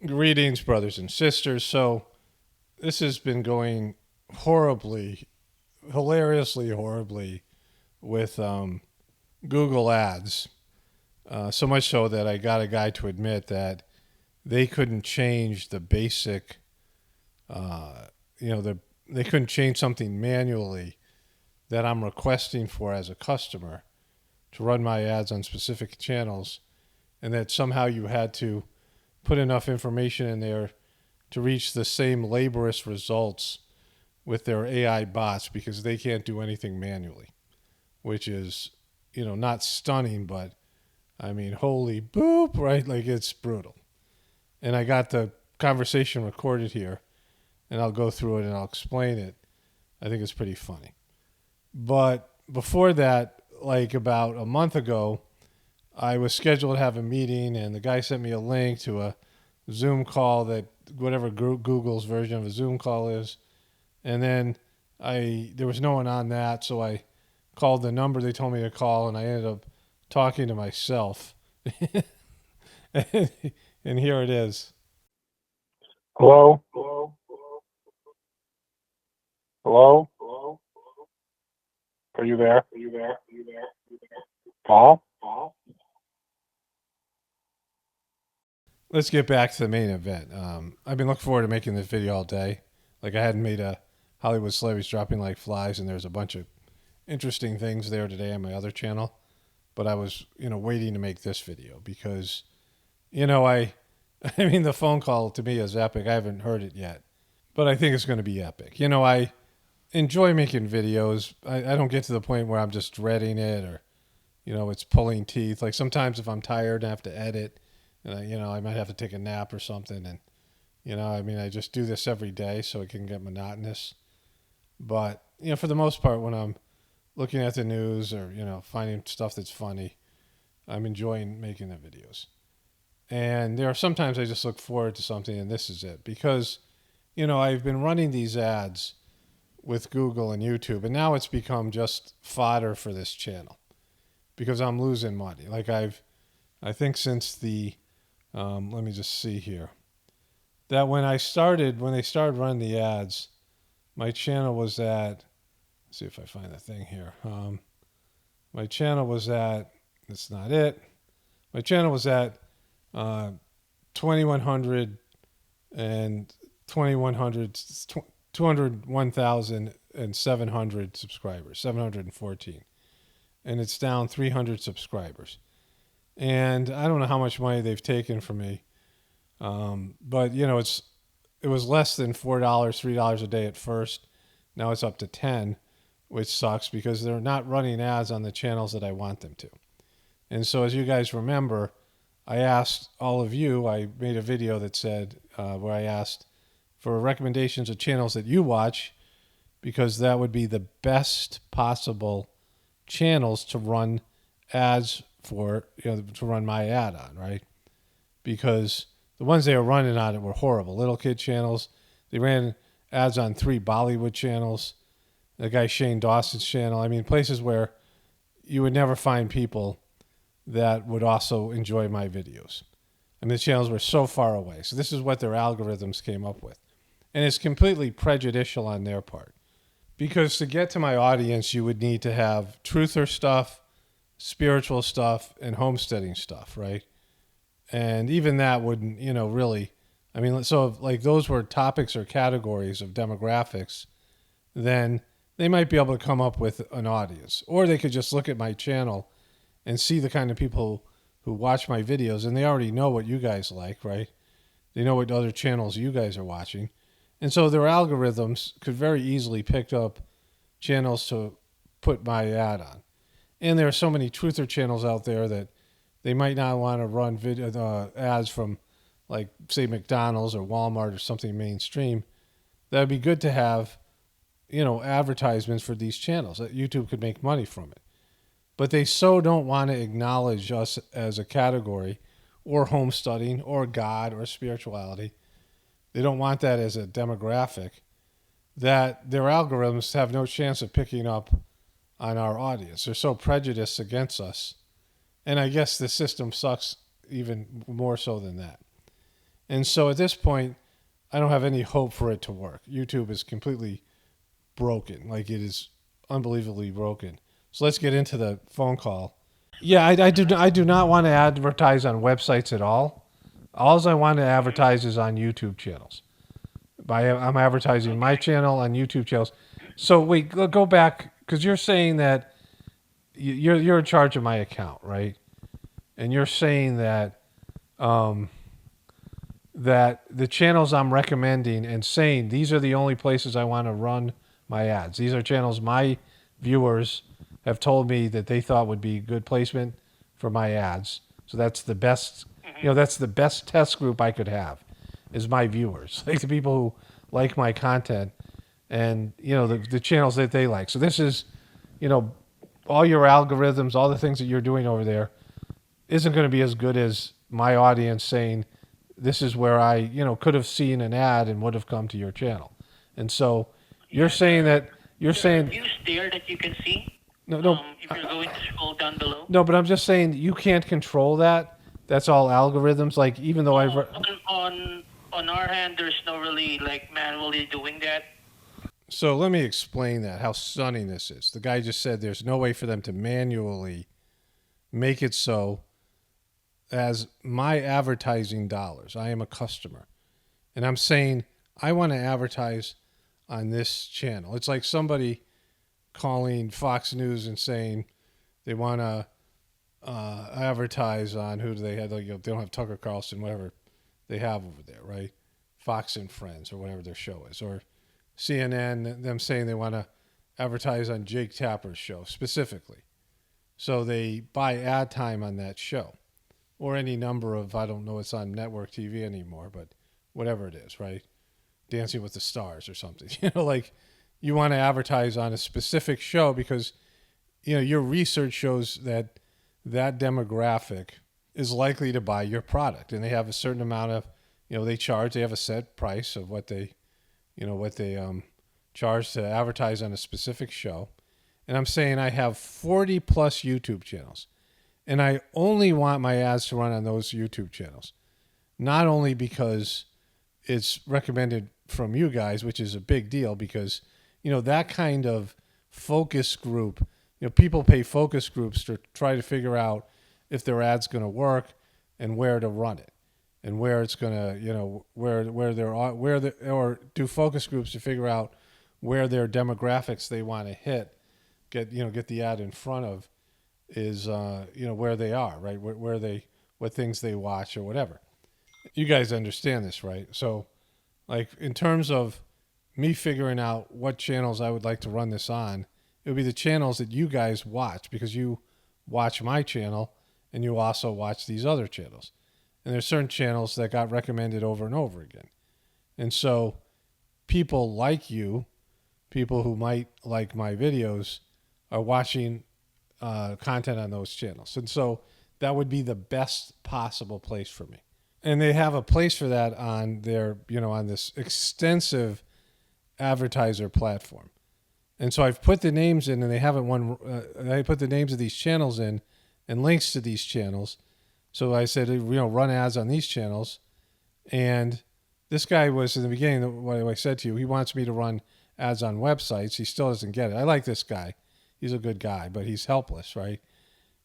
Greetings, brothers and sisters. So, this has been going horribly, hilariously horribly with Google Ads. So much so that I got a guy to admit that they couldn't change the basic, uh, you know, the they couldn't change something manually that I'm requesting for as a customer to run my ads on specific channels, and that somehow you had to put enough information in there to reach the same laborious results with their AI bots because they can't do anything manually, which is, not stunning, but I mean, holy boop, right? Like it's brutal. And I got the conversation recorded here, and I'll go through it and I'll explain it. I think it's pretty funny. But before that, like about a month ago, I was scheduled to have a meeting, and the guy sent me a link to a Zoom call that whatever Google's version of a Zoom call is. And then there was no one on that, so I called the number they told me to call, and I ended up talking to myself. And here it is. Hello? Hello? Are you there? Paul? Let's get back to the main event. I've been looking forward to making this video all day. Like I hadn't made a Hollywood Celebrities Dropping Like Flies, and there's a bunch of interesting things there today on my other channel. But I was, waiting to make this video because, I I mean, the phone call to me is epic. I haven't heard it yet, but I think it's going to be epic. I enjoy making videos. I don't get to the point where I'm just dreading it or, it's pulling teeth. Like sometimes if I'm tired and I have to edit, and I might have to take a nap or something. And, I just do this every day so it can get monotonous. But, for the most part, when I'm looking at the news or, finding stuff that's funny, I'm enjoying making the videos. And there are sometimes I just look forward to something, and this is it. Because, I've been running these ads with Google and YouTube, and now it's become just fodder for this channel because I'm losing money. Like I think since let me just see here, that when they started running the ads, my channel was at, let's see if I find the thing here. My channel was at, that's not it. My channel was at 2,100 and 201,700 subscribers, 714. And it's down 300 subscribers. And I don't know how much money they've taken from me. But it was less than $4, $3 a day at first. Now it's up to 10, which sucks because they're not running ads on the channels that I want them to. And so as you guys remember, I asked all of you, I made a video that said, where I asked for recommendations of channels that you watch, because that would be the best possible channels to run ads for, to run my ad on, right? Because the ones they were running on it were horrible. Little kid channels. They ran ads on 3 Bollywood channels. The guy Shane Dawson's channel. I mean, places where you would never find people that would also enjoy my videos. I mean, the channels were so far away. So this is what their algorithms came up with. And it's completely prejudicial on their part. Because to get to my audience, you would need to have truther stuff, spiritual stuff, and homesteading stuff, right? And even that wouldn't, really, I mean, so if like those were topics or categories of demographics, then they might be able to come up with an audience. Or they could just look at my channel and see the kind of people who watch my videos, and they already know what you guys like, right? They know what other channels you guys are watching. And so their algorithms could very easily pick up channels to put my ad on. And there are so many truther channels out there that they might not want to run ads from, like, say, McDonald's or Walmart or something mainstream. That would be good to have, advertisements for these channels that YouTube could make money from it. But they so don't want to acknowledge us as a category or homesteading or God or spirituality. They don't want that as a demographic, that their algorithms have no chance of picking up on our audience. They're so prejudiced against us. And I guess the system sucks even more so than that. And so at this point, I don't have any hope for it to work. YouTube is completely broken. Like it is unbelievably broken. So let's get into the phone call. Yeah, I do not want to advertise on websites at all. All I want to advertise is on YouTube channels. I'm advertising my channel on YouTube channels. So wait, go back because you're saying that you're in charge of my account, right? And you're saying that that the channels I'm recommending and saying these are the only places I want to run my ads. These are channels my viewers have told me that they thought would be good placement for my ads. So that's the best, that's the best test group I could have is my viewers, like the people who like my content and, the channels that they like. So this is, all your algorithms, all the things that you're doing over there isn't going to be as good as my audience saying, this is where I, could have seen an ad and would have come to your channel. And so you're saying that you're saying views there that you can see. no, If you're going to scroll down below. no, but I'm just saying you can't control that. That's all algorithms. Like even though On our hand, there's no really like manually doing that. So let me explain that how stunning this is. The guy just said there's no way for them to manually make it so as my advertising dollars. I am a customer. And I'm saying I want to advertise on this channel. It's like somebody calling Fox News and saying they want to advertise on who do they have. Like, they don't have Tucker Carlson, whatever they have over there, right? Fox and Friends or whatever their show is. Or CNN, them saying they want to advertise on Jake Tapper's show specifically. So they buy ad time on that show. Or any number of, I don't know, it's on network TV anymore, but whatever it is, right? Dancing with the Stars or something. Like you want to advertise on a specific show because, your research shows that that demographic is likely to buy your product. And they have a certain amount of, they have a set price of what they charge to advertise on a specific show. And I'm saying I have 40 plus YouTube channels. And I only want my ads to run on those YouTube channels. Not only because it's recommended from you guys, which is a big deal because, that kind of focus group, people pay focus groups to try to figure out if their ad's going to work and where to run it and where it's going to, or do focus groups to figure out where their demographics they want to hit, get the ad in front of is, where they are, right? What things they watch or whatever. You guys understand this, right? So like in terms of me figuring out what channels I would like to run this on, it would be the channels that you guys watch because you watch my channel and you also watch these other channels. And there's certain channels that got recommended over and over again. And so people like you, people who might like my videos are watching content on those channels. And so that would be the best possible place for me. And they have a place for that on their, on this extensive advertiser platform. And so I've put the names in and they haven't I put the names of these channels in and links to these channels. So I said, run ads on these channels. And this guy was in the beginning, what I said to you, he wants me to run ads on websites. He still doesn't get it. I like this guy. He's a good guy, but he's helpless, right?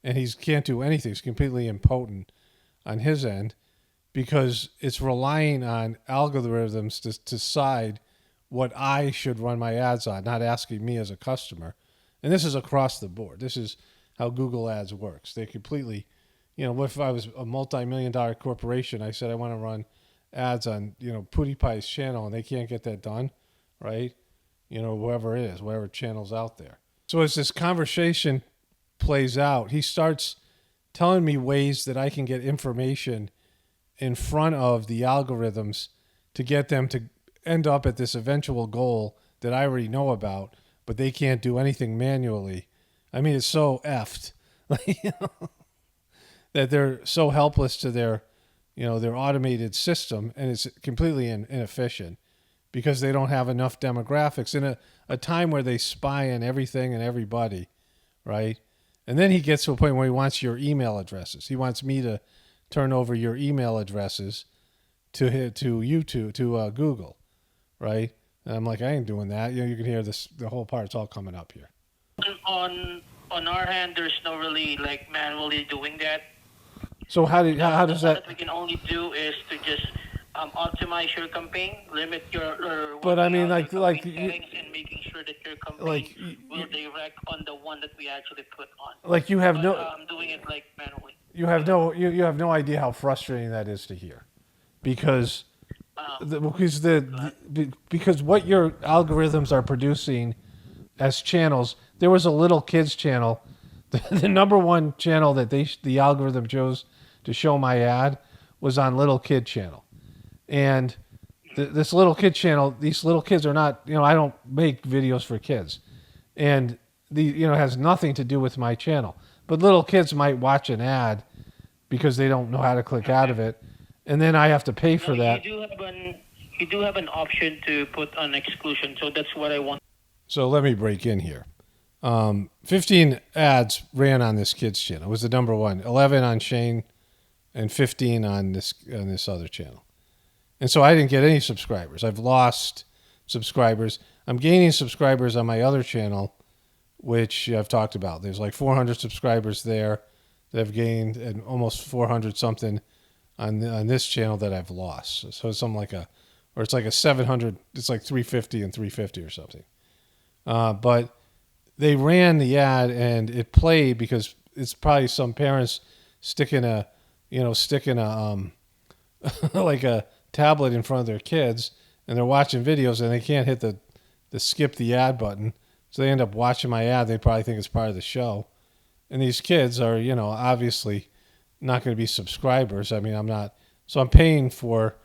And he can't do anything. He's completely impotent on his end because it's relying on algorithms to decide what I should run my ads on, not asking me as a customer. And this is across the board. This is how Google Ads works. They completely, what if I was a multi-million-dollar corporation? I said I want to run ads on, PewDiePie's channel, and they can't get that done, right? Whoever it is, whatever channel's out there. So as this conversation plays out, he starts telling me ways that I can get information in front of the algorithms to get them to end up at this eventual goal that I already know about, but they can't do anything manually. I mean, it's so effed that they're so helpless to their automated system, and it's completely inefficient because they don't have enough demographics in a time where they spy on everything and everybody, right? And then he gets to a point where he wants your email addresses. He wants me to turn over your email addresses to YouTube to Google, right? And I'm like, I ain't doing that. You can hear the whole part. It's all coming up here. On our hand, there's no really like manually doing that. So how does All that? that we can only do is to just optimize your campaign, limit your But I mean, your like campaign settings, and making sure that your campaign like will direct on the one that we actually put on. like you have But no doing it like manually. you have no idea how frustrating that is to hear, because because what your algorithms are producing as channels. There was a little kids channel, the number one channel that the algorithm chose to show my ad was on little kid channel, and this little kid channel, these little kids are not, I don't make videos for kids, and it has nothing to do with my channel. But little kids might watch an ad because they don't know how to click out of it, and then I have to pay for that. You do have an option to put on exclusion, so that's what I want. So let me break in here. 15 ads ran on this kids channel. It was the number one. 11 on Shane, and 15 on this other channel. And so I didn't get any subscribers. I've lost subscribers. I'm gaining subscribers on my other channel, which I've talked about. There's like 400 subscribers there that I've gained, and almost 400 something on this channel that I've lost. So it's something like it's like a 700. It's like 350 and 350 or something. But they ran the ad and it played because it's probably some parents sticking a like a tablet in front of their kids, and they're watching videos and they can't hit the skip the ad button. So they end up watching my ad. They probably think it's part of the show. And these kids are, obviously not going to be subscribers. I mean, I'm not. So I'm paying for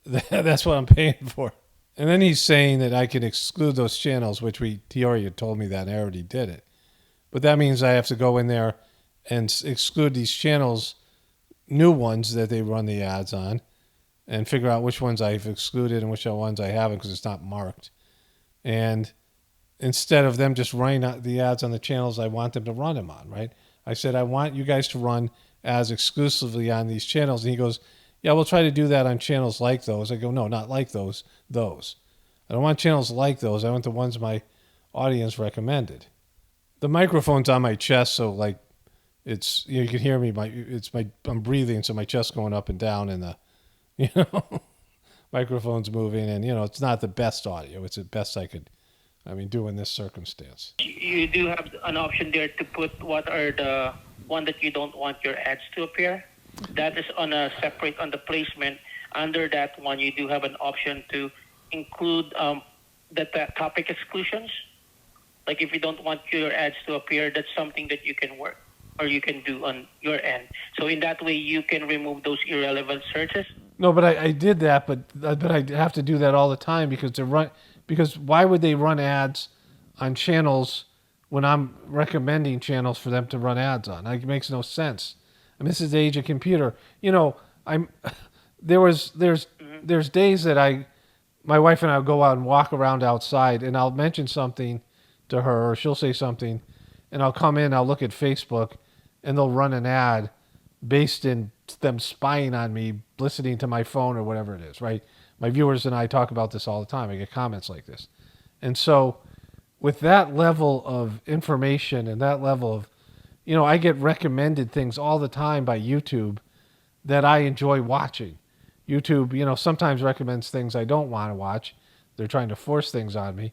that's what I'm paying for. And then he's saying that I can exclude those channels, which he already had told me that, and I already did it. But that means I have to go in there and exclude these channels, new ones that they run the ads on, and figure out which ones I've excluded and which ones I haven't because it's not marked. And instead of them just running the ads on the channels I want them to run them on, right? I said, I want you guys to run ads exclusively on these channels. And he goes, yeah, we'll try to do that on channels like those. I go, no, not like those. I don't want channels like those. I want the ones my audience recommended. The microphone's on my chest, so like it's, you can hear me. I'm breathing, so my chest's going up and down, and the microphone's moving, and it's not the best audio. It's the best I could do in this circumstance. You do have an option there to put what are the one that you don't want your ads to appear. That is on a separate on the placement. Under that one, you do have an option to include the topic exclusions. Like if you don't want your ads to appear, that's something that you can work or you can do on your end. So in that way, you can remove those irrelevant searches. No, but I did that, but I have to do that all the time because why would they run ads on channels when I'm recommending channels for them to run ads on? It makes no sense. I mean, this is the age of computer. There's days that my wife and I will go out and walk around outside, and I'll mention something to her, or she'll say something, and I'll come in, I'll look at Facebook, and they'll run an ad based in them spying on me, listening to my phone or whatever it is, right? My viewers and I talk about this all the time. I get comments like this. And so with that level of information and that level of, I get recommended things all the time by YouTube that I enjoy watching. YouTube, sometimes recommends things I don't want to watch. They're trying to force things on me,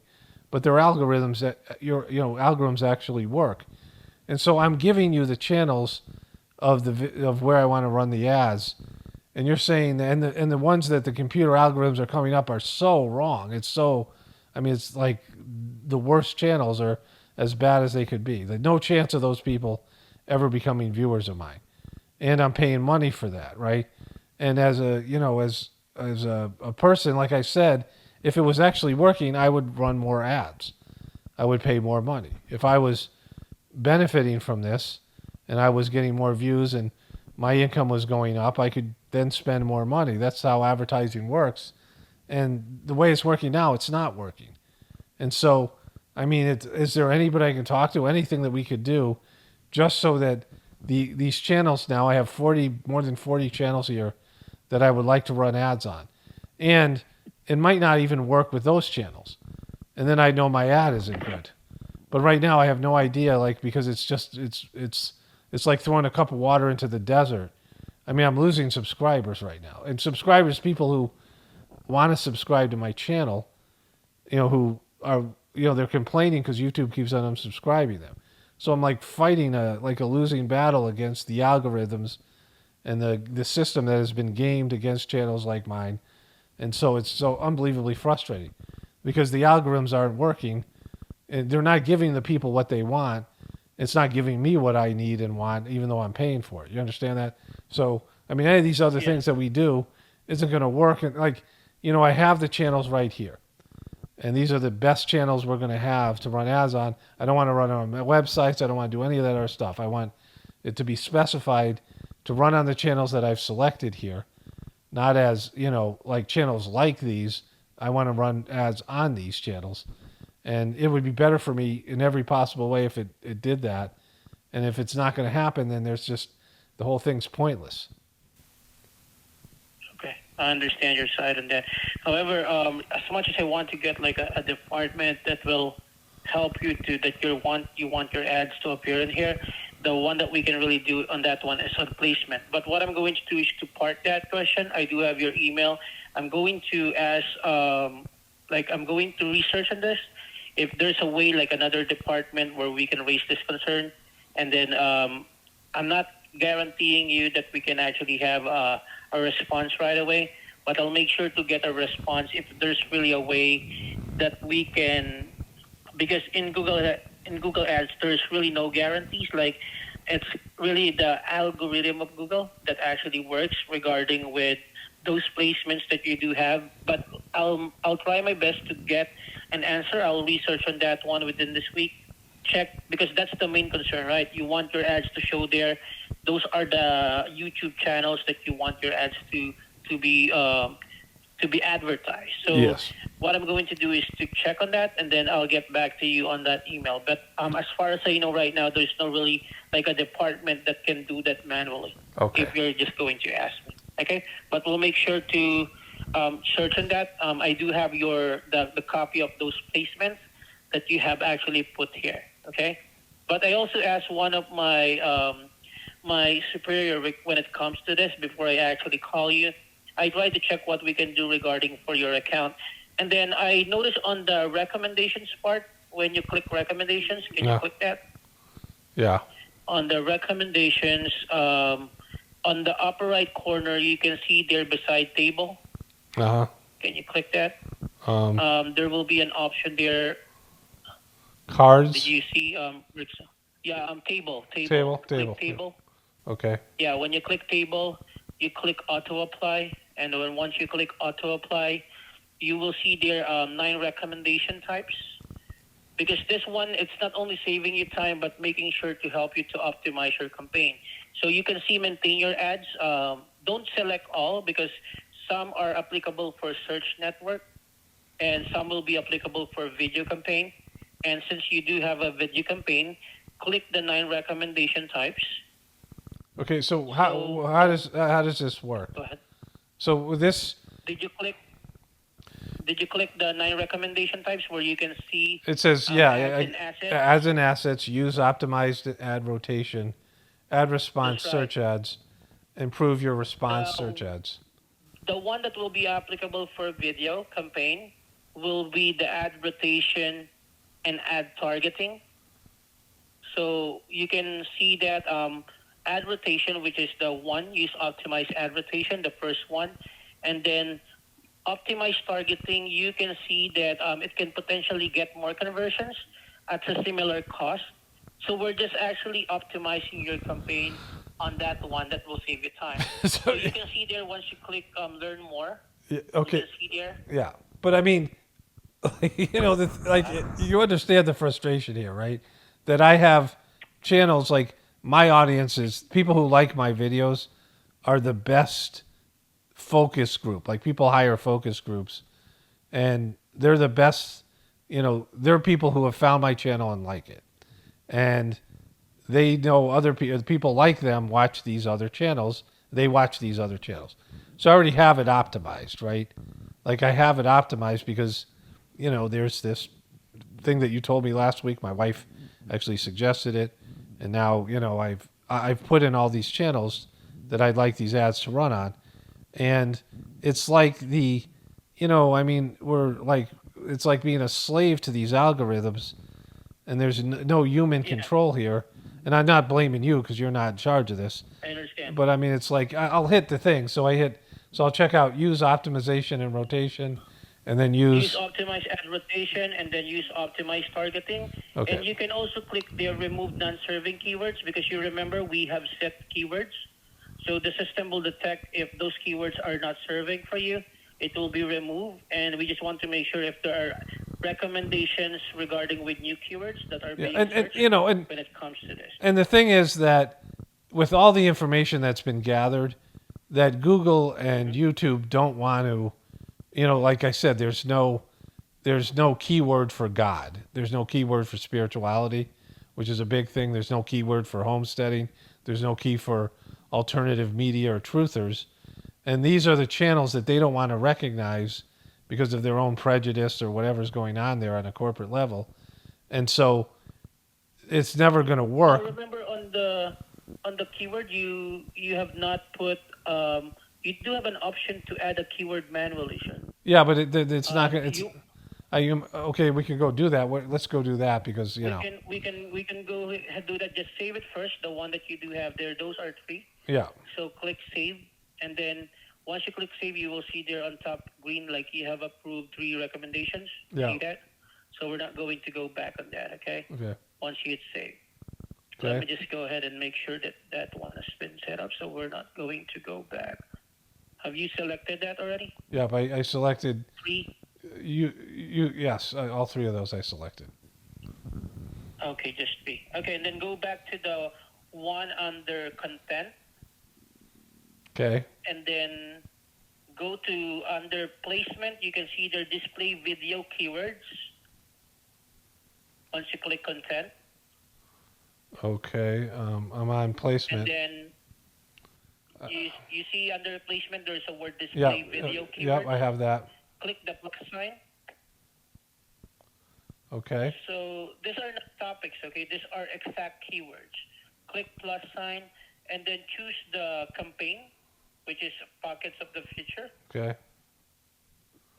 but their algorithms algorithms actually work. And so I'm giving you the channels of where I want to run the ads, and you're saying and the ones that the computer algorithms are coming up are so wrong. It's like the worst channels are as bad as they could be. There's no chance of those people ever becoming viewers of mine, and I'm paying money for that, right? And as a person, like I said, if it was actually working, I would run more ads. I would pay more money. If I was benefiting from this and I was getting more views and my income was going up, I could then spend more money. That's how advertising works. And the way it's working now, it's not working. And so, is there anybody I can talk to, anything that we could do just so that these channels now, I have more than 40 channels here that I would like to run ads on. And it might not even work with those channels. And then I know my ad isn't good. But right now I have no idea, like, because it's like throwing a cup of water into the desert. I mean, I'm losing subscribers right now. And subscribers, people who want to subscribe to my channel, who are, they're complaining because YouTube keeps on unsubscribing them. So I'm like fighting a losing battle against the algorithms and the system that has been gamed against channels like mine. And so it's so unbelievably frustrating because the algorithms aren't working and they're not giving the people what they want. It's not giving me what I need and want, even though I'm paying for it. You understand that? So, I mean, any of these other things that we do isn't going to work. And I have the channels right here. And these are the best channels we're going to have to run ads on. I don't want to run on my websites. I don't want to do any of that other stuff. I want it to be specified to run on the channels that I've selected here, not as, like channels like these. I want to run ads on these channels. And it would be better for me in every possible way if it did that. And if it's not going to happen, then there's just, the whole thing's pointless. Okay, I understand your side on that. However, as much as I want to get like a department that will help you you want your ads to appear in here, the one that we can really do on that one is on placement. But what I'm going to do is to park that question. I do have your email. I'm going to ask, I'm going to research on this. If there's a way, like another department where we can raise this concern, and then I'm not guaranteeing you that we can actually have a response right away, but I'll make sure to get a response if there's really a way that we can, because in Google Ads, there's really no guarantees. Like, it's really the algorithm of Google that actually works regarding with those placements that you do have. But I'll try my best to get an answer. I'll research on that one within this week. Check, because that's the main concern, right? You want your ads to show there. Those are the YouTube channels that you want your ads to be advertised. So Yes. what I'm going to do is to check on that, and then I'll get back to you on that email. But as far as I know right now, there's no really like a department that can do that manually. Okay. If you're just going to ask me, okay? But we'll make sure to search on that. I do have the copy of those placements that you have actually put here, okay? But I also asked one of my my superior when it comes to this before I actually call you. I try to check what we can do regarding for your account. And then I noticed on the recommendations part, when you click recommendations, can you click that? Yeah. On the recommendations, on the upper right corner, you can see there beside table. Uh-huh. Can you click that? There will be an option there. Cards. Did you see, Rick? Yeah, table. Click table. Okay. Yeah, when you click table, you click auto apply, and then once you click auto apply, you will see there 9 recommendation types. Because this one, it's not only saving you time, but making sure to help you to optimize your campaign. So you can see maintain your ads. Don't select all, because some are applicable for search network, and some will be applicable for video campaign. And since you do have a video campaign, click the 9 recommendation types. Okay, so how does this work? Go ahead. So with this, Did you click the 9 recommendation types where you can see? it says ads and assets, use optimized ad rotation, ad response That's right. search ads, improve your response search ads. The one that will be applicable for video campaign will be the ad rotation and ad targeting. So you can see that ad rotation, which is the one, use optimized ad rotation, the first one. And then optimized targeting, you can see that it can potentially get more conversions at a similar cost. So we're just actually optimizing your campaign on that one that will save you time. So you can see there once you click learn more. Yeah, okay. You can see there. Yeah, but I mean, you understand the frustration here, right? That I have channels like my audience is people who like my videos are the best focus group. Like people hire focus groups, and they're the best. They're people who have found my channel and like it, and they know other people like them watch these other channels. They watch these other channels. So I already have it optimized, right? Like I have it optimized because, there's this thing that you told me last week. My wife actually suggested it, and now I've put in all these channels that I'd like these ads to run on, and it's like we're like it's like being a slave to these algorithms, and there's no human Yeah, control here. And I'm not blaming you because you're not in charge of this, I understand. but I mean it's like I'll hit the thing. So I'll check out use optimization and rotation, and then Use use optimize ad rotation and then use optimize targeting. okay. And you can also click the remove non-serving keywords because you remember we have set keywords. So the system will detect if those keywords are not serving for you. It will be removed, and we just want to make sure if there are recommendations regarding with new keywords that are Yeah, being and searched when it comes to this. and the thing is that with all the information that's been gathered, that Google and YouTube don't want to, like I said, there's no keyword for God. There's no keyword for spirituality, which is a big thing. There's no keyword for homesteading. There's no key for alternative media or truthers. And these are the channels that they don't want to recognize because of their own prejudice or whatever's going on there on a corporate level. And so it's never going to Now work. remember on the keyword you have not put you do have an option to add a keyword manually, sir. Yeah, but it's not going to. You Okay, we can go do that. Let's go do that because, we can go ahead do that. Just save it first. The one that you do have there, those are free. yeah. So click save, and then once you click save, you will see there on top green like you have approved 3 recommendations. Yeah. See that? So we're not going to go back on that. Okay. Okay. Once you hit save. So let Okay. me just go ahead and make sure that that one has been set up. So we're not going to go back. Have you selected that already? Yeah, but I selected 3. yes, all 3 of those I selected. Okay, just 3. Okay, and then go back to the one under content, Okay. and then go to under placement. You can see there display video keywords. Once you click content, Okay. I'm on and placement. then you see under placement there's a word Yeah. display video Yep, keywords. I have that. Click the plus sign. Okay. So these are not topics, okay? These are exact keywords. Click plus sign and then choose the campaign, which is pockets of the future. Okay.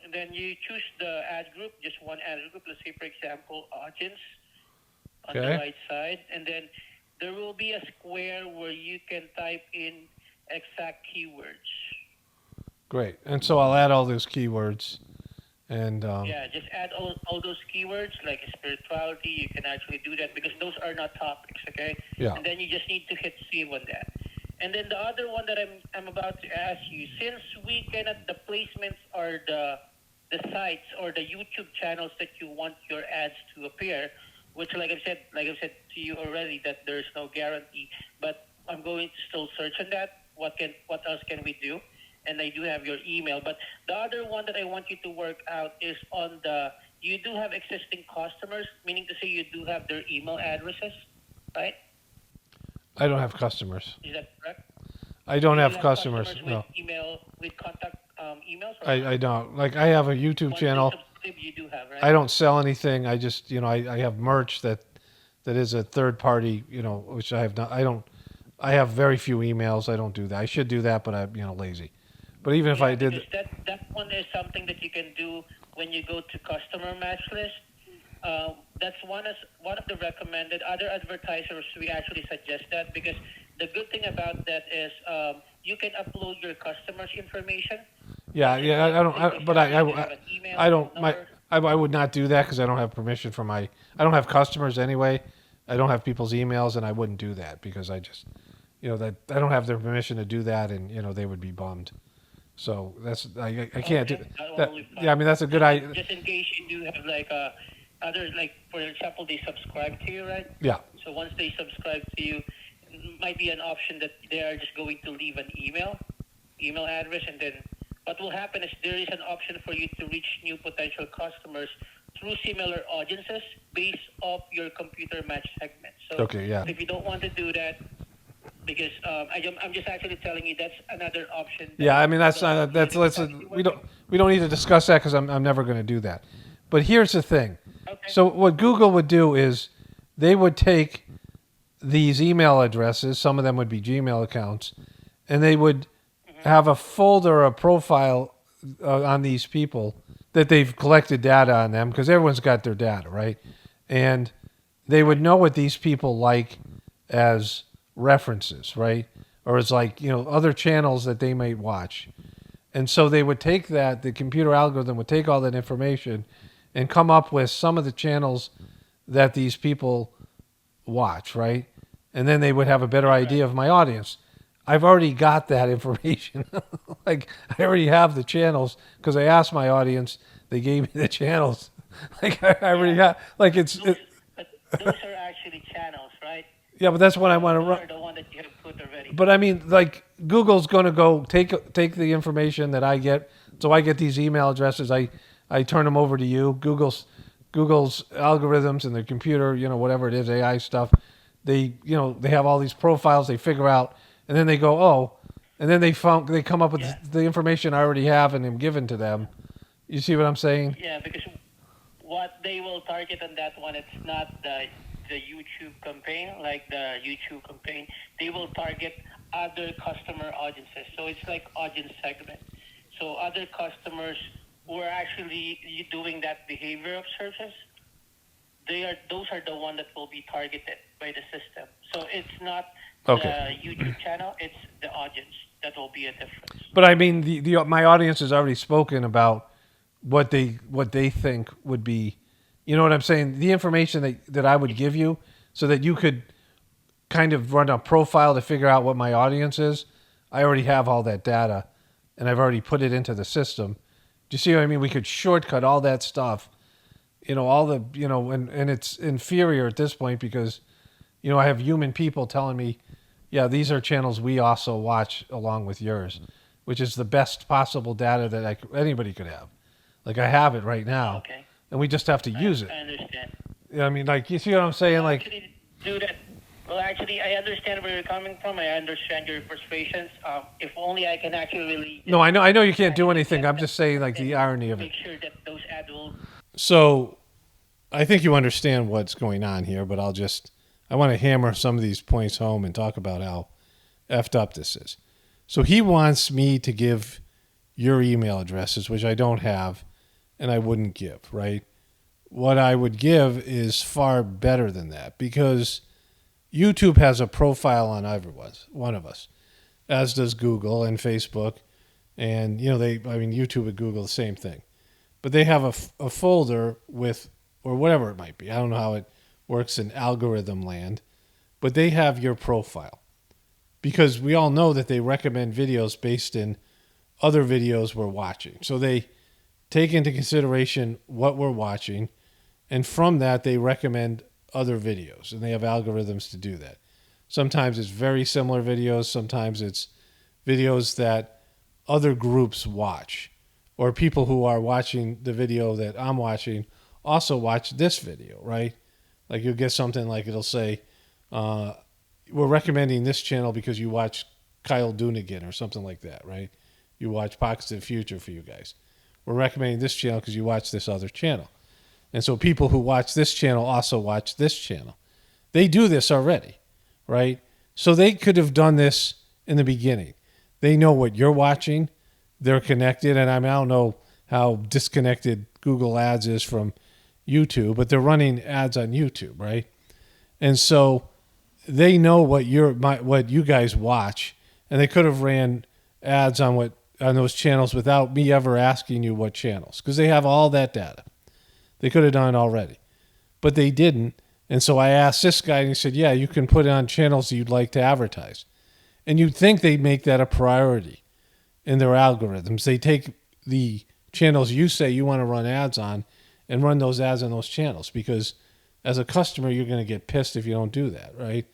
And then you choose the ad group, just one ad group. Let's say, for example, audience on the Okay. right side. And then there will be a square where you can type in exact keywords. Great. And so I'll add all those keywords and Yeah, just add all those keywords like spirituality. You can actually do that because those are not topics, okay? yeah. And then you just need to hit save on that. And then the other one that I'm about to ask you, since we cannot, the placements are the sites or the YouTube channels that you want your ads to appear, which like I said to you already that there's no guarantee, but I'm going to still search on that. What else can we do? And I do have your email. But the other one that I want you to work out is on you do have existing customers, meaning to say you do have their email addresses, right? I don't have customers. Is that correct? I don't Do you have customers. with No. email, with contact emails? Or not? I don't. Like I have a YouTube Once channel. they subscribe, you do have, right? I don't sell anything. I just, I have merch that is a third party, which I have not. I have very few emails. I don't do that. I should do that, but I'm, lazy. But even if Yeah, I did, because that one is something that you can do when you go to customer match list. That's one of the recommended. Other advertisers we actually suggest that because the good thing about that is you can upload your customers' information. yeah, I don't. But You can have an email, I don't. number. I would not do that because I don't have permission from I don't have customers anyway. I don't have people's emails, and I wouldn't do that because I just, that I don't have their permission to do that, and they would be bummed. So that's I can't do Okay, that that. will be fine. Yeah, I mean that's a good idea. Just in case you do have like other, like for example they subscribe to you, right? Yeah, So once they subscribe to you, it might be an option that they are just going to leave an email address, and then what will happen is there is an option for you to reach new potential customers through similar audiences based off your computer match segment. So Okay, yeah. if you don't want to do that, because I'm just actually telling you that's another option. Yeah, I mean that's The not that's let's exactly we what don't need to discuss that because I'm never going to do that. But here's the thing. okay. So what Google would do is they would take these email addresses, some of them would be Gmail accounts, and they would have a folder, a profile on these people that they've collected data on them because everyone's got their data, right? And they would know what these people like as references, right? Or as like, other channels that they might watch. And so they would take that, the computer algorithm would take all that information and come up with some of the channels that these people watch, right? And then they would have a better idea of my audience. I've already got that information. Like, I already have the channels because I asked my audience. They gave me the channels. Like, I already have, like, But those are actually channels, right? yeah, but that's what I want to Those run. are the one that you have put already. But I mean, like, Google's going to go take the information that I get. So I get these email addresses. I turn them over to you. Google's algorithms and their computer, whatever it is, AI stuff. They have all these profiles. They figure out, and then they go, oh, and then they come up with the information I already have and am given to them. You see what I'm saying? Yeah, because what they will target on that one, it's not the YouTube campaign, like the YouTube campaign. They will target other customer audiences. So it's like audience segment. So other customers who are actually doing that behavior of searches, those are the one that will be targeted by the system. So it's not Okay. the YouTube channel, it's the audience. That will be a difference. But I mean, my audience has already spoken about what they think would be, you know what I'm saying? The information that I would give you, so that you could kind of run a profile to figure out what my audience is. I already have all that data, and I've already put it into the system. Do you see what I mean? We could shortcut all that stuff, all the, and it's inferior at this point because, I have human people telling me, yeah, these are channels we also watch along with yours, which is the best possible data that anybody could have. Like, I have it right now, Okay. and we just have to use it. I understand. I mean, like, you see what I'm saying? Like, Actually, do that. Well, actually, I understand where you're coming from. I understand your frustrations. If only I can actually really. no, I know you can't do anything. I'm just saying, like, the irony of it. Make sure that those ads will. So, I think you understand what's going on here, but I want to hammer some of these points home and talk about how effed up this is. So he wants me to give your email addresses, which I don't have, and I wouldn't give, right? What I would give is far better than that because YouTube has a profile on one of us, as does Google and Facebook. And, YouTube and Google, the same thing. But they have a folder with, or whatever it might be. I don't know how it works in algorithm land, but they have your profile because we all know that they recommend videos based in other videos we're watching. So they take into consideration what we're watching, and from that they recommend other videos, and they have algorithms to do that. Sometimes it's very similar videos, sometimes it's videos that other groups watch, or people who are watching the video that I'm watching also watch this video, right? Like, you'll get something like, it'll say, we're recommending this channel because you watch Kyle Doonigan or something like that, right? You watch Pockets of the Future for you guys. We're recommending this channel because you watch this other channel. And so people who watch this channel also watch this channel. They do this already, right? So they could have done this in the beginning. They know what you're watching. They're connected. And I don't know how disconnected Google Ads is from YouTube, but they're running ads on YouTube, right? And so they know what you guys watch, and they could have ran ads on those channels without me ever asking you what channels, because they have all that data. They could have done it already, but they didn't. And so I asked this guy, and he said, yeah, you can put it on channels that you'd like to advertise. And you'd think they'd make that a priority in their algorithms. They take the channels you say you want to run ads on and run those ads on those channels, because as a customer, you're going to get pissed if you don't do that, right?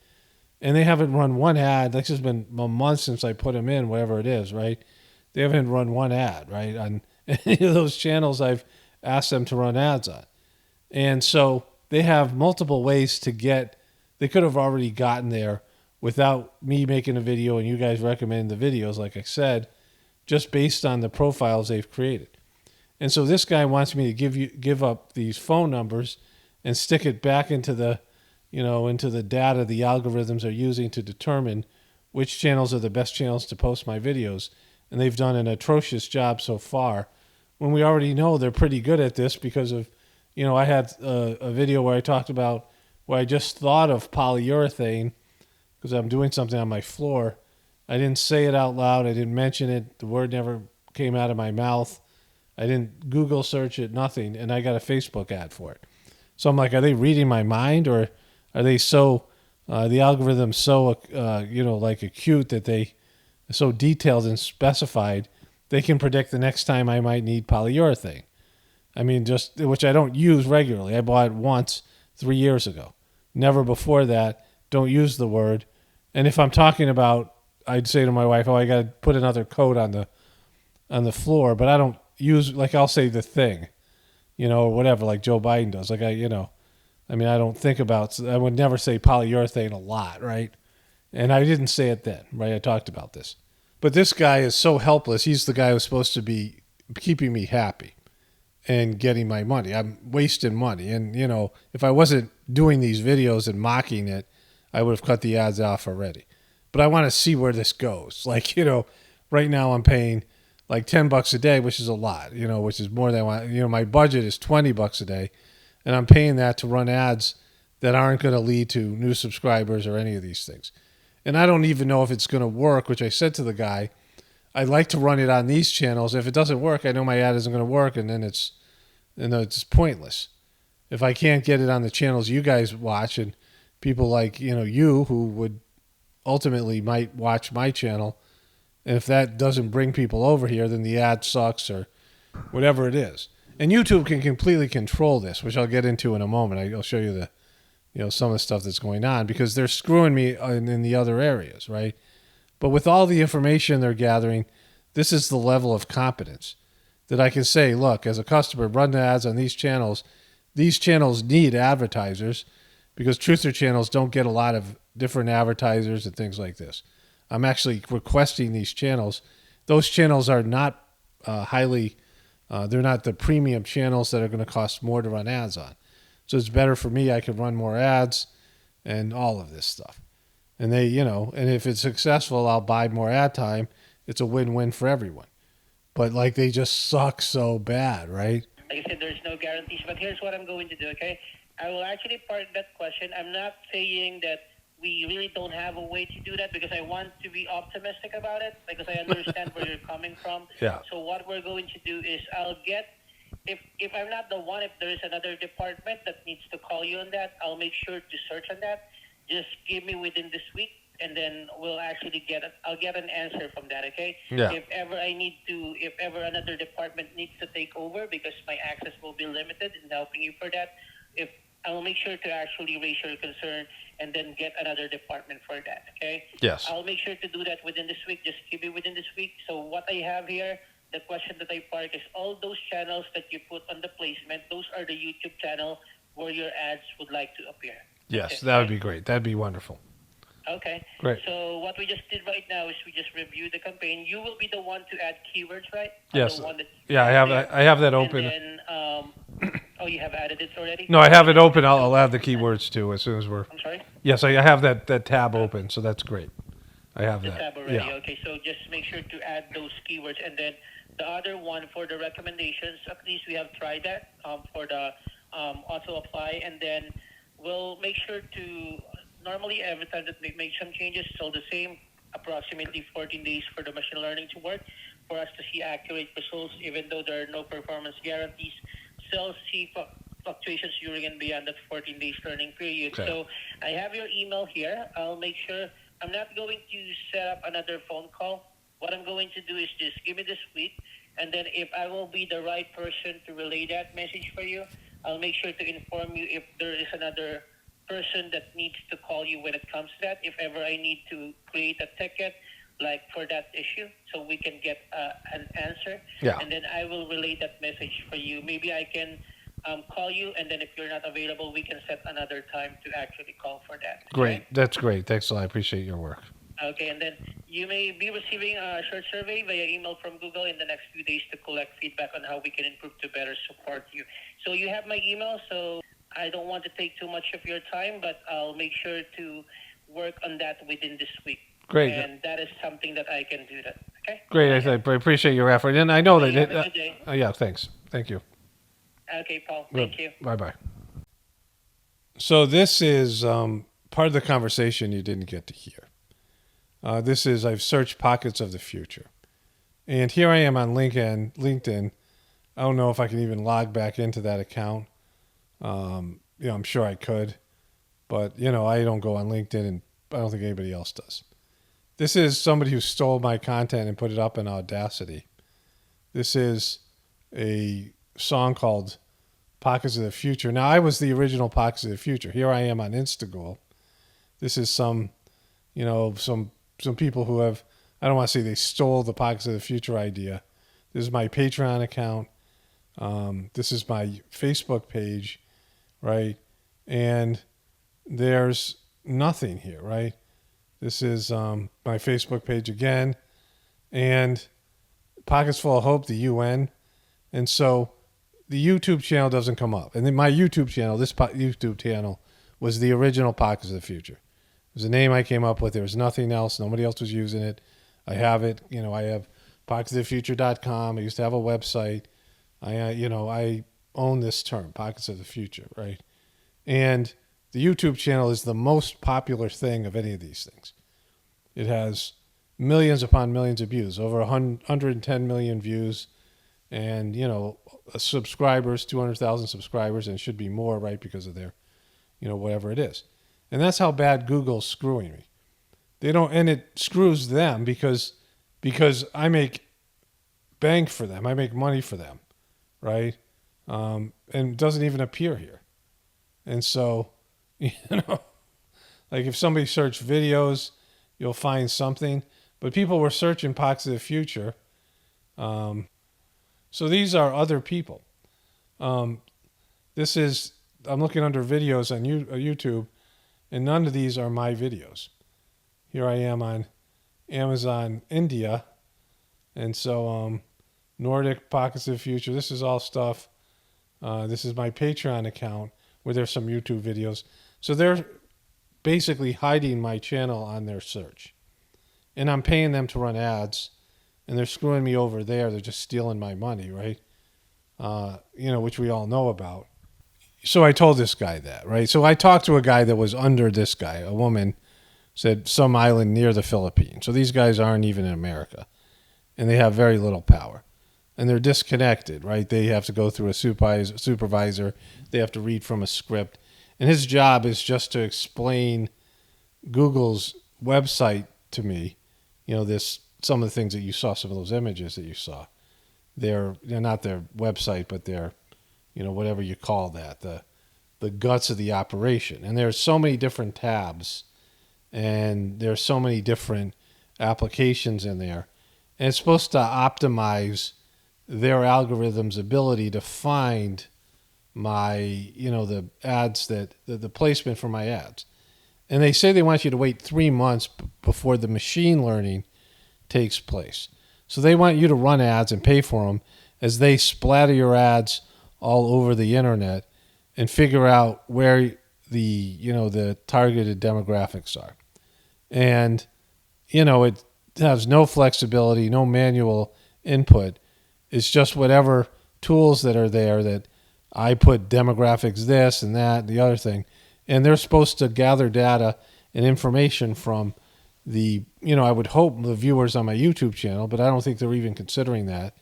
And they haven't run one ad. This has been a month since I put them in, whatever it is, right? They haven't run one ad, right, on any of those channels I've asked them to run ads on. And so they have multiple ways to they could have already gotten there without me making a video and you guys recommend the videos, like I said, just based on the profiles they've created. And so this guy wants me to give up these phone numbers and stick it back into the, into the data the algorithms are using to determine which channels are the best channels to post my videos. And they've done an atrocious job so far, when we already know they're pretty good at this because of, I had a video where I talked about where I just thought of polyurethane because I'm doing something on my floor. I didn't say it out loud. I didn't mention it. The word never came out of my mouth. I didn't Google search it, nothing. And I got a Facebook ad for it. So I'm like, are they reading my mind, or are they so, the algorithm's so, like acute that they are so detailed and specified, they can predict the next time I might need polyurethane. I mean, which I don't use regularly. I bought it once 3 years ago. Never before that. Don't use the word. And if I'm talking about, I'd say to my wife, "Oh, I got to put another coat on the floor," but I don't use, like, I'll say the thing, or whatever, like Joe Biden does. Like I don't think about. I would never say polyurethane a lot, right? And I didn't say it then, right? I talked about this. But this guy is so helpless. He's the guy who's supposed to be keeping me happy and getting my money. I'm wasting money. And, if I wasn't doing these videos and mocking it, I would have cut the ads off already. But I want to see where this goes. Like, right now I'm paying like $10 a day, which is a lot, which is more than I want. My budget is $20 a day, and I'm paying that to run ads that aren't going to lead to new subscribers or any of these things. And I don't even know if it's going to work, which I said to the guy, I'd like to run it on these channels. If it doesn't work, I know my ad isn't going to work, and then it's pointless. If I can't get it on the channels you guys watch, and people like, you who would ultimately might watch my channel, and if that doesn't bring people over here, then the ad sucks or whatever it is. And YouTube can completely control this, which I'll get into in a moment. I'll show you some of the stuff that's going on, because they're screwing me in the other areas, right? But with all the information they're gathering, this is the level of competence that I can say, look, as a customer, run the ads on these channels. These channels need advertisers because truther channels don't get a lot of different advertisers and things like this. I'm actually requesting these channels. Those channels are not they're not the premium channels that are going to cost more to run ads on. So it's better for me. I can run more ads and all of this stuff. And and if it's successful, I'll buy more ad time. It's a win-win for everyone. But like, they just suck so bad, right? Like I said, there's no guarantees, but here's what I'm going to do, okay? I will actually park that question. I'm not saying that we really don't have a way to do that, because I want to be optimistic about it, because I understand where you're coming from. Yeah. So what we're going to do is I'll get, if I'm not the one, if there is another department that needs to call you on that, I'll make sure to search on that. Just give me within this week, and then we'll actually I'll get an answer from that, okay? Yeah. If ever another department needs to take over, because my access will be limited in helping you for that, I will make sure to actually raise your concern and then get another department for that, okay? Yes. I'll make sure to do that within this week. Just keep it within this week. So what I have here, the question that I park is all those channels that you put on the placement, those are the YouTube channel where your ads would like to appear. Yes, that would be great. That'd be wonderful. Okay. Great. So what we just did right now is we just reviewed the campaign. You will be the one to add keywords, right? Yes. The one that Yeah, I have that open. And then, you have added it already? No, I have it open. I'll add the keywords too as soon as we're. I'm sorry? Yes, I have that tab open, so that's great. I have The that. tab already. Yeah. Okay, so just make sure to add those keywords, and then the other one for the recommendations. At least we have tried that for the auto apply, and then we'll make sure to. Normally, every time that we make some changes, still the same, approximately 14 days for the machine learning to work, for us to see accurate results, even though there are no performance guarantees. Still see fluctuations during and beyond that 14 days learning period. Okay. So I have your email here. I'll make sure. I'm not going to set up another phone call. What I'm going to do is just give me this week, and then if I will be the right person to relay that message for you, I'll make sure to inform you if there is another person that needs to call you when it comes to that, if ever I need to create a ticket like for that issue, so we can get an answer. Yeah. And then I will relay that message for you. Maybe I can call you, and then if you're not available, we can set another time to actually call for that. Great. Okay? That's great. Thanks a lot. I appreciate your work. Okay, and then you may be receiving a short survey via email from Google in the next few days to collect feedback on how we can improve to better support you. So you have my email, so I don't want to take too much of your time, but I'll make sure to work on that within this week. Great. And that is something that I can do that. Okay? Great. I appreciate your effort. And I know that Have a good day. yeah, thanks. Thank you. Okay, Paul. Thank you. Bye-bye. So this is part of the conversation you didn't get to hear. This is, I've searched pockets of the future. And here I am on LinkedIn. I don't know if I can even log back into that account. I'm sure I could. But, I don't go on LinkedIn, and I don't think anybody else does. This is somebody who stole my content and put it up in Audacity. This is a song called Pockets of the Future. Now, I was the original Pockets of the Future. Here I am on Instagram. This is some people who have, I don't want to say they stole the Pockets of the Future idea. This is my Patreon account. This is my Facebook page, right? And there's nothing here, right? This is my Facebook page again. And Pockets Full of Hope, the UN. And so the YouTube channel doesn't come up. And then my YouTube channel, this YouTube channel, was the original Pockets of the Future. It was a name I came up with. There was nothing else. Nobody else was using it. I have it. I have pocketsofthefuture.com. I used to have a website. I own this term, Pockets of the Future, right? And the YouTube channel is the most popular thing of any of these things. It has millions upon millions of views, over 110 million views, and, subscribers, 200,000 subscribers, and it should be more, right, because of their, whatever it is. And that's how bad Google's screwing me. And it screws them because I make bank for them. I make money for them, right? And it doesn't even appear here. And so, like if somebody searched videos, you'll find something. But people were searching Pockets of the Future. So these are other people. I'm looking under videos on YouTube, and none of these are my videos. Here I am on Amazon India. And so Nordic Pockets of the Future. This is all stuff. This is my Patreon account where there's some YouTube videos. So they're basically hiding my channel on their search. And I'm paying them to run ads. And they're screwing me over there. They're just stealing my money, right? Which we all know about. So I told this guy that, right? So I talked to a guy that was under this guy. A woman said some island near the Philippines. So these guys aren't even in America. And they have very little power. And they're disconnected, right? They have to go through a supervisor. They have to read from a script. And his job is just to explain Google's website to me. Some of the things that you saw, some of those images that you saw. They're not their website, but they're, whatever you call that, the guts of the operation. And there's so many different tabs, and there's so many different applications in there. And it's supposed to optimize their algorithm's ability to find my, the ads the placement for my ads. And they say they want you to wait 3 months before the machine learning takes place. So they want you to run ads and pay for them as they splatter your ads all over the internet and figure out where the targeted demographics are. And, it has no flexibility, no manual input. It's just whatever tools that are there that I put demographics this and that and the other thing. And they're supposed to gather data and information from I would hope the viewers on my YouTube channel, but I don't think they're even considering that.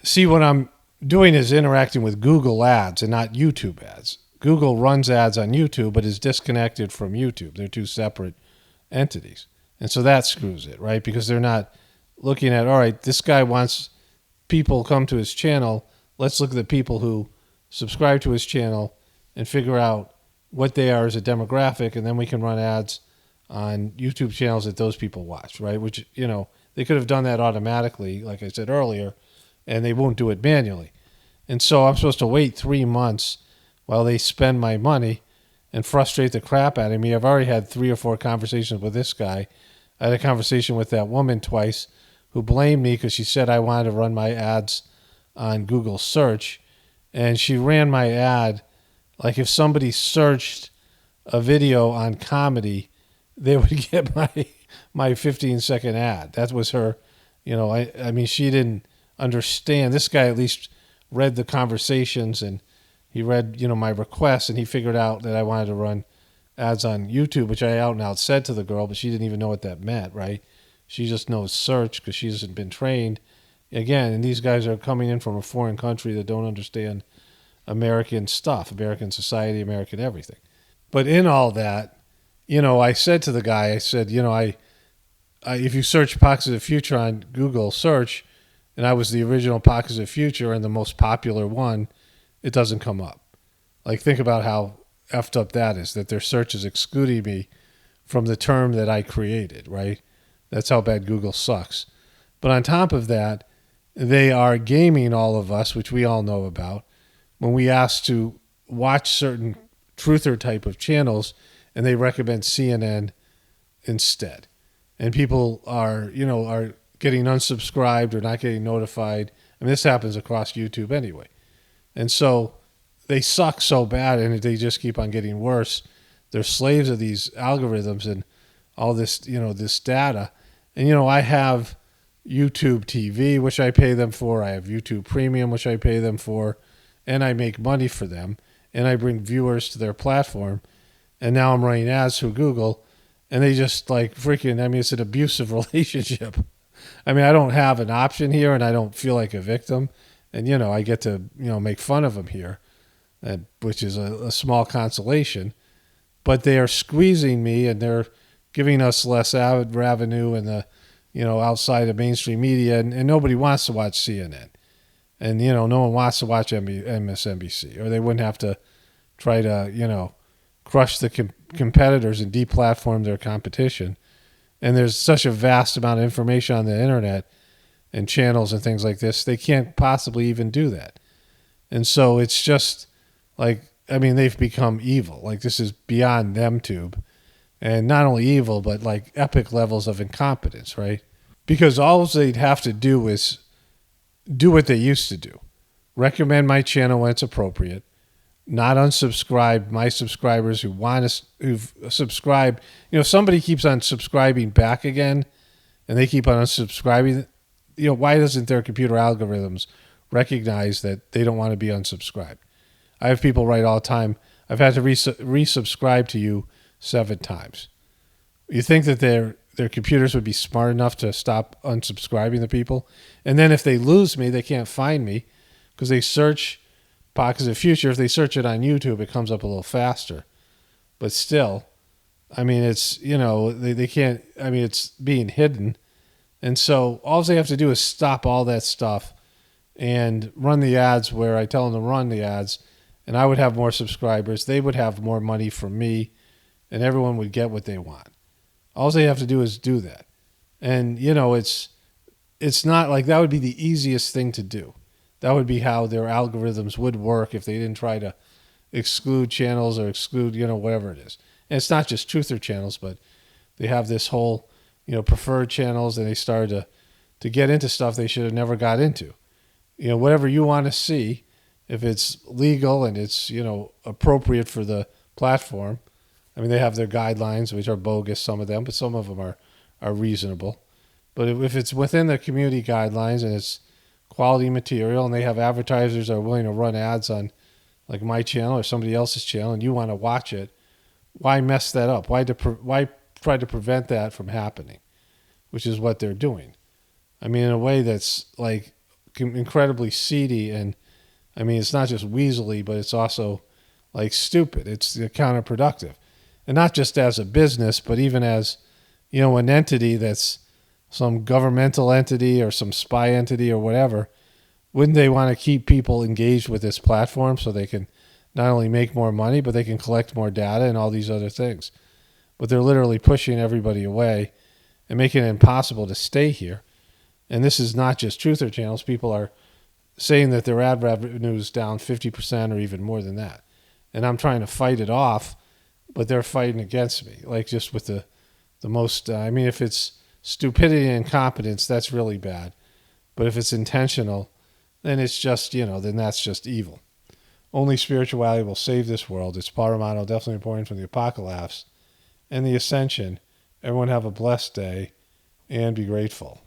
See, what I'm doing is interacting with Google ads and not YouTube ads. Google runs ads on YouTube, but is disconnected from YouTube. They're two separate entities. And so that screws it, right? Because they're not looking at, all right, this guy wants people come to his channel. Let's look at the people who subscribe to his channel and figure out what they are as a demographic, and then we can run ads on YouTube channels that those people watch, right? Which, they could have done that automatically, like I said earlier, and they won't do it manually. And so I'm supposed to wait 3 months while they spend my money and frustrate the crap out of me. I've already had 3 or 4 conversations with this guy. I had a conversation with that woman twice who blamed me because she said I wanted to run my ads on Google search. And she ran my ad like if somebody searched a video on comedy, they would get my 15-second ad. That was her, I mean, she didn't understand. This guy at least read the conversations, and he read, my requests, and he figured out that I wanted to run ads on YouTube, which I out and out said to the girl, but she didn't even know what that meant, right? She just knows search because she hasn't been trained. Again, and these guys are coming in from a foreign country that don't understand American stuff, American society, American everything. But in all that, I said to the guy, I said, if you search Pockets of the Future on Google search, and I was the original Pockets of the Future and the most popular one, it doesn't come up. Like, think about how effed up that is, that their search is excluding me from the term that I created, right? That's how bad Google sucks. But on top of that, they are gaming all of us, which we all know about, when we ask to watch certain truther type of channels, and they recommend CNN instead. And people are getting unsubscribed or not getting notified. I mean, this happens across YouTube anyway. And so they suck so bad, and they just keep on getting worse. They're slaves of these algorithms and all this, this data. And, I have YouTube TV, which I pay them for. I have YouTube Premium, which I pay them for. And I make money for them. And I bring viewers to their platform. And now I'm running ads through Google. And they just it's an abusive relationship. I mean, I don't have an option here, and I don't feel like a victim. And, I get to, make fun of them here, which is a small consolation. But they are squeezing me, and they're giving us less revenue in the, outside of mainstream media. And nobody wants to watch CNN. And, no one wants to watch MSNBC, or they wouldn't have to try to, crush the competitors and deplatform their competition. And there's such a vast amount of information on the internet and channels and things like this, they can't possibly even do that. And so it's just they've become evil. Like, this is beyond them tube. And not only evil, but like epic levels of incompetence, right? Because all they'd have to do is do what they used to do. Recommend my channel when it's appropriate. Not unsubscribe my subscribers who've subscribed. Somebody keeps on subscribing back again, and they keep on unsubscribing. Why doesn't their computer algorithms recognize that they don't want to be unsubscribed? I have people write all the time, I've had to resubscribe to you 7 times. You think that their computers would be smart enough to stop unsubscribing to people? And then if they lose me, they can't find me because they search Pockets of the Future. If they search it on YouTube, it comes up a little faster. But still, I mean, it's, they can't, I mean, it's being hidden. And so all they have to do is stop all that stuff and run the ads where I tell them to run the ads, and I would have more subscribers. They would have more money from me, and everyone would get what they want. All they have to do is do that. And, it's not like that would be the easiest thing to do. That would be how their algorithms would work if they didn't try to exclude channels or exclude, whatever it is. And it's not just truther channels, but they have this whole, preferred channels, and they started to get into stuff they should have never got into. Whatever you want to see, if it's legal and it's, appropriate for the platform. I mean, they have their guidelines, which are bogus, some of them, but some of them are reasonable. But if it's within the community guidelines and it's quality material, and they have advertisers that are willing to run ads on like my channel or somebody else's channel, and you want to watch it, why mess that up? Why try to prevent that from happening, which is what they're doing. I mean, in a way that's like incredibly seedy, and I mean, it's not just weaselly, but it's also like stupid. It's counterproductive, and not just as a business, but even as, an entity that's some governmental entity or some spy entity or whatever. Wouldn't they want to keep people engaged with this platform so they can not only make more money, but they can collect more data and all these other things? But they're literally pushing everybody away and making it impossible to stay here. And this is not just truther channels. People are saying that their ad revenue is down 50% or even more than that. and I'm trying to fight it off, but they're fighting against me, like just with the most. I mean, if it's stupidity and incompetence, that's really bad. But if it's intentional, then it's just, then that's just evil. Only spirituality will save this world. It's paramount, definitely important from the Apocalypse and the Ascension. Everyone have a blessed day and be grateful.